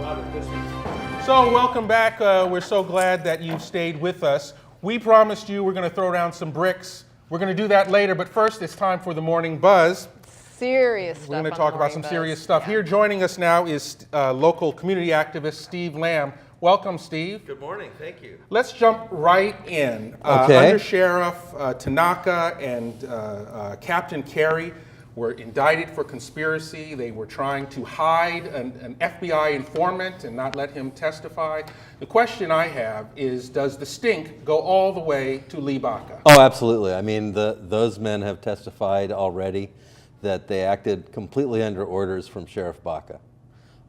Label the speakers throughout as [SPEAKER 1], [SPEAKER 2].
[SPEAKER 1] So welcome back. We're so glad that you stayed with us. We promised you we're going to throw down some bricks. We're going to do that later, but first it's time for the Morning Buzz.
[SPEAKER 2] Serious stuff.
[SPEAKER 1] We're going to talk about some serious stuff. Here joining us now is local community activist Steve Lamb. Welcome, Steve.
[SPEAKER 3] Good morning. Thank you.
[SPEAKER 1] Let's jump right in.
[SPEAKER 3] Okay.
[SPEAKER 1] Under Sheriff Tanaka and Captain Carey were indicted for conspiracy. They were trying to hide an FBI informant and not let him testify. The question I have is, does the stink go all the way to Lee Baca?
[SPEAKER 3] Oh, absolutely. I mean, those men have testified already that they acted completely under orders from Sheriff Baca.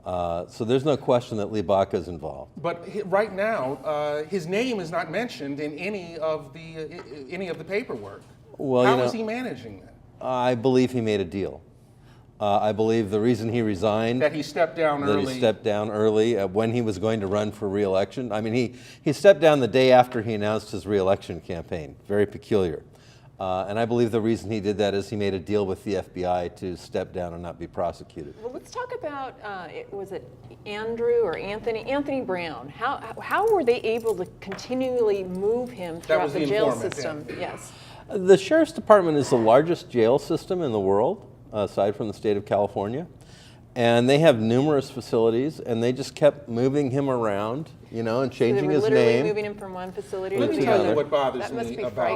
[SPEAKER 3] So there's no question that Lee Baca is involved.
[SPEAKER 1] But right now, his name is not mentioned in any of the paperwork.
[SPEAKER 3] Well,
[SPEAKER 1] How is he managing that?
[SPEAKER 3] I believe he made a deal. I believe the reason he resigned...
[SPEAKER 1] That he stepped down early.
[SPEAKER 3] That he stepped down early when he was going to run for re-election. I mean, he stepped down the day after he announced his re-election campaign. Very peculiar. And I believe the reason he did that is he made a deal with the FBI to step down and not be prosecuted.
[SPEAKER 2] Well, let's talk about, was it Andrew or Anthony Brown? How were they able to continually move him throughout the jail system? Yeah. Yes.
[SPEAKER 3] The Sheriff's Department is the largest jail system in the world, aside from the state of California. And they have numerous facilities, and they just kept moving him around, you know, and changing his name.
[SPEAKER 2] So they were literally moving him from one facility to
[SPEAKER 1] another. Let me tell you what bothers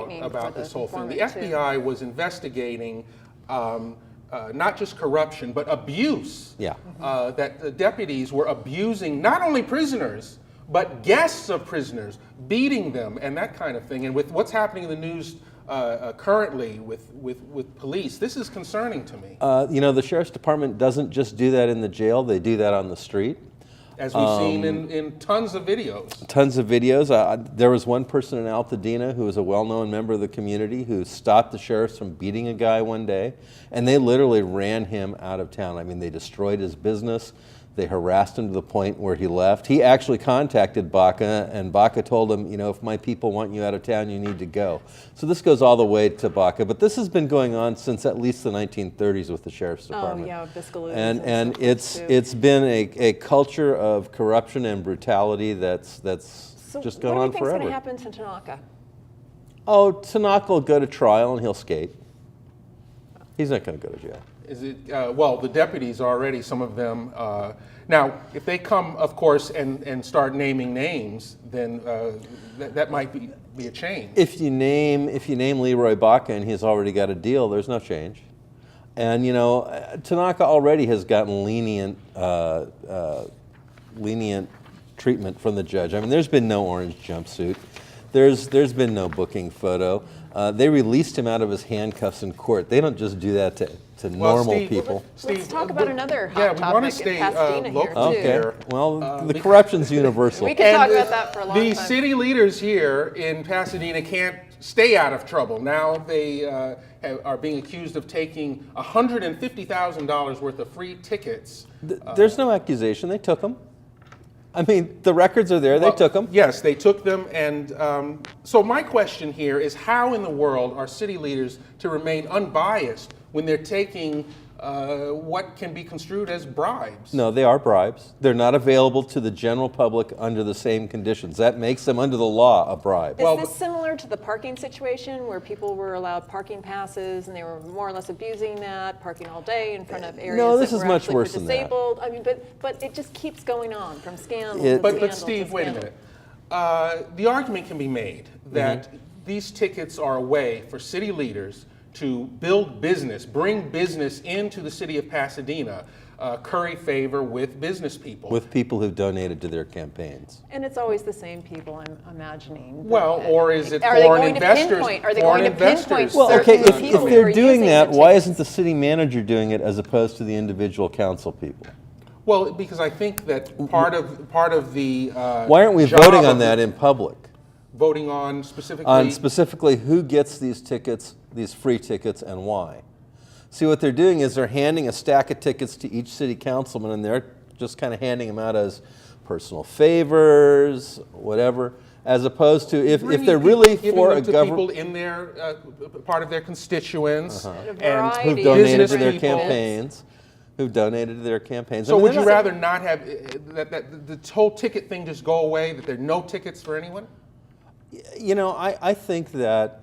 [SPEAKER 1] me about this whole thing. The FBI was investigating not just corruption, but abuse.
[SPEAKER 3] Yeah.
[SPEAKER 1] That the deputies were abusing not only prisoners, but guests of prisoners, beating them and that kind of thing. And with what's happening in the news currently with police, this is concerning to me.
[SPEAKER 3] You know, the Sheriff's Department doesn't just do that in the jail, they do that on the street.
[SPEAKER 1] As we've seen in tons of videos.
[SPEAKER 3] Tons of videos. There was one person in Pasadena who was a well-known member of the community who stopped the sheriffs from beating a guy one day, and they literally ran him out of town. I mean, they destroyed his business. They harassed him to the point where he left. He actually contacted Baca, and Baca told him, you know, if my people want you out of town, you need to go. So this goes all the way to Baca, but this has been going on since at least the 1930s with the Sheriff's Department.
[SPEAKER 2] Oh, yeah, Biscaloo.
[SPEAKER 3] And it's been a culture of corruption and brutality that's just gone on forever.
[SPEAKER 2] What do you think is going to happen to Tanaka?
[SPEAKER 3] Oh, Tanaka will go to trial and he'll skate. He's not going to go to jail.
[SPEAKER 1] Is it, well, the deputies already, some of them, now, if they come, of course, and start naming names, then that might be a change.
[SPEAKER 3] If you name Leroy Baca and he's already got a deal, there's no change. And, you know, Tanaka already has gotten lenient treatment from the judge. I mean, there's been no orange jumpsuit. There's been no booking photo. They released him out of his handcuffs in court. They don't just do that to normal people.
[SPEAKER 2] Let's talk about another hot topic.
[SPEAKER 1] We want to stay local here.
[SPEAKER 3] Well, the corruption's universal.
[SPEAKER 2] We could talk about that for a long time.
[SPEAKER 1] The city leaders here in Pasadena can't stay out of trouble. Now they are being accused of taking $150,000 worth of free tickets.
[SPEAKER 3] There's no accusation. They took them. I mean, the records are there. They took them.
[SPEAKER 1] Yes, they took them. And so my question here is, how in the world are city leaders to remain unbiased when they're taking what can be construed as bribes?
[SPEAKER 3] No, they are bribes. They're not available to the general public under the same conditions. That makes them, under the law, a bribe.
[SPEAKER 2] Is this similar to the parking situation where people were allowed parking passes and they were more or less abusing that, parking all day in front of areas
[SPEAKER 3] no, this
[SPEAKER 2] that
[SPEAKER 3] is
[SPEAKER 2] were
[SPEAKER 3] much
[SPEAKER 2] actually
[SPEAKER 3] worse
[SPEAKER 2] for
[SPEAKER 3] than
[SPEAKER 2] disabled? I mean, but it just keeps going on from scandal to scandal.
[SPEAKER 1] But Steve, wait a minute. The argument can be made that these tickets are a way for city leaders to build business, bring business into the city of Pasadena, curry favor with business people.
[SPEAKER 3] With people who've donated to their campaigns.
[SPEAKER 2] And it's always the same people, I'm imagining.
[SPEAKER 1] Well, or is it
[SPEAKER 2] foreign
[SPEAKER 1] foreign investors?
[SPEAKER 2] Are they going to pinpoint
[SPEAKER 3] Well, okay,
[SPEAKER 2] certain
[SPEAKER 3] if
[SPEAKER 2] people
[SPEAKER 3] they're
[SPEAKER 2] who are
[SPEAKER 3] doing
[SPEAKER 2] using
[SPEAKER 3] that,
[SPEAKER 2] the
[SPEAKER 3] why
[SPEAKER 2] tickets?
[SPEAKER 3] isn't the city manager doing it as opposed to the individual council people?
[SPEAKER 1] Well, because I think that part of the
[SPEAKER 3] why aren't we voting on that in public?
[SPEAKER 1] Voting on specifically?
[SPEAKER 3] On specifically who gets these tickets, these free tickets, and why. See, what they're doing is they're handing a stack of tickets to each city councilman, and they're just kind of handing them out as personal favors, whatever, as opposed to if they're really for a government.
[SPEAKER 1] People in their part of their constituents
[SPEAKER 3] and who've donated to their campaigns. who donated to their campaigns.
[SPEAKER 1] So
[SPEAKER 3] I mean,
[SPEAKER 1] would you
[SPEAKER 3] they're not-
[SPEAKER 1] rather not have, that the whole ticket thing just go away, that there are no tickets for anyone?
[SPEAKER 3] You know, I think that,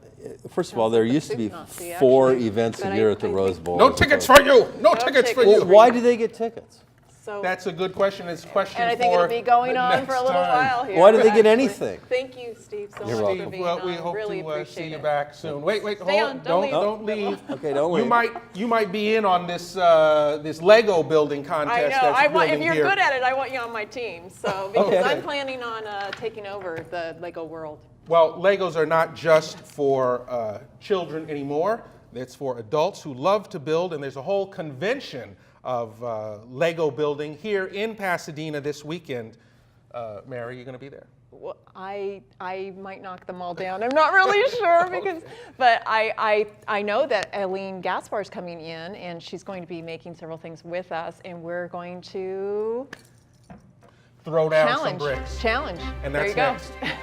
[SPEAKER 3] first of all,
[SPEAKER 2] Sounds
[SPEAKER 3] there
[SPEAKER 2] like the
[SPEAKER 3] used to be
[SPEAKER 2] soup Nazi,
[SPEAKER 3] 4
[SPEAKER 2] actually.
[SPEAKER 3] events
[SPEAKER 2] But
[SPEAKER 3] a
[SPEAKER 2] I
[SPEAKER 3] year at the
[SPEAKER 2] think-
[SPEAKER 3] Rose Bowl.
[SPEAKER 1] No
[SPEAKER 3] as
[SPEAKER 1] tickets
[SPEAKER 3] opposed-
[SPEAKER 1] for you, no tickets for
[SPEAKER 2] tickets.
[SPEAKER 1] you.
[SPEAKER 3] Why do they get tickets?
[SPEAKER 2] So,
[SPEAKER 1] That's a good question. It's a question
[SPEAKER 2] and I think
[SPEAKER 1] for
[SPEAKER 2] it'll be going
[SPEAKER 1] the
[SPEAKER 2] on for a
[SPEAKER 1] next
[SPEAKER 2] little
[SPEAKER 1] time.
[SPEAKER 2] while here.
[SPEAKER 3] Why do they get
[SPEAKER 2] actually.
[SPEAKER 3] anything?
[SPEAKER 2] Thank you, Steve, so
[SPEAKER 3] You're
[SPEAKER 2] much
[SPEAKER 3] welcome.
[SPEAKER 2] for being
[SPEAKER 1] Well, we
[SPEAKER 2] on.
[SPEAKER 1] hope
[SPEAKER 2] Really
[SPEAKER 1] to
[SPEAKER 2] appreciate
[SPEAKER 1] see you
[SPEAKER 2] it.
[SPEAKER 1] back soon. Wait,
[SPEAKER 2] Stay
[SPEAKER 1] hold
[SPEAKER 2] on.
[SPEAKER 1] on.
[SPEAKER 2] Don't leave.
[SPEAKER 1] leave.
[SPEAKER 3] Okay, don't
[SPEAKER 1] You
[SPEAKER 3] leave.
[SPEAKER 1] you might be in on this this Lego building contest.
[SPEAKER 2] I know.
[SPEAKER 1] That's
[SPEAKER 2] I want, if
[SPEAKER 1] building
[SPEAKER 2] you're
[SPEAKER 1] here.
[SPEAKER 2] good at it, I want you on my team. So because
[SPEAKER 1] Okay.
[SPEAKER 2] I'm planning on taking over the Lego world.
[SPEAKER 1] Well, Legos are not just for children anymore. It's for adults who love to build, and there's a whole convention of Lego building here in Pasadena this weekend. Mary, you going to be there?
[SPEAKER 2] Well, I might knock them all down. I'm not really sure because, but I know that Eileen Gaspar is coming in, and she's going to be making several things with us, and we're going to
[SPEAKER 1] Throw down some bricks.
[SPEAKER 2] challenge.
[SPEAKER 1] And
[SPEAKER 2] There
[SPEAKER 1] that's
[SPEAKER 2] you go.
[SPEAKER 1] next.